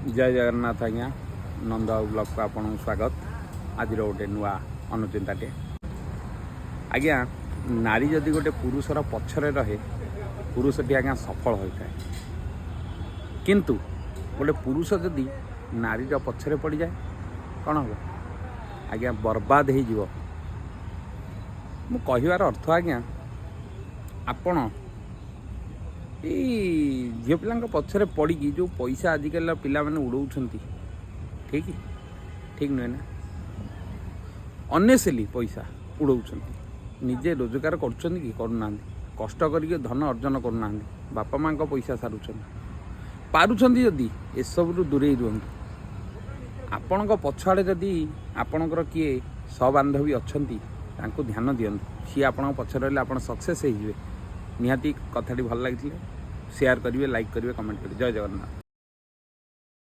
जय जगन्नाथ आज्ञा नंद ब्लॉग को आपन स्वागत। आज गोटे नुआ अनुचिंताटे आज्ञा नारी जदि गोटे पुरुषर पछरे रहे पुरुषटी आज्ञा सफल होता है, किंतु गोटे पुरुष जदि नारीर पछरे पड़ जाए कौन हम आज्ञा बर्बाद हो। मु कहबार अर्थ आज्ञा आपण झील पिला पछरे पड़ी जो पैसा आजिकल पिला माने उड़ाउछंती ठीक ठीक नुहे ना। अनेसली पैसा उड़ाउछंती निजे रोजगार करुछंती कि करूना, कष्ट करके धन अर्जन करूना, बापा माँ को पैसा सारुछंती पारुछंती। जदि एसबू दूरे रुहतु। आपण पछाड़े जदि आपणकर किए सबांधवी अच्छंती तांको ध्यान दियंतु। सी आपण पछरे रहले आपण सक्सेस हो निहाती। कथाटी भल लगी शेयर करेंगे, लाइक करेंगे, कमेंट करेंगे। जय जगन्नाथ।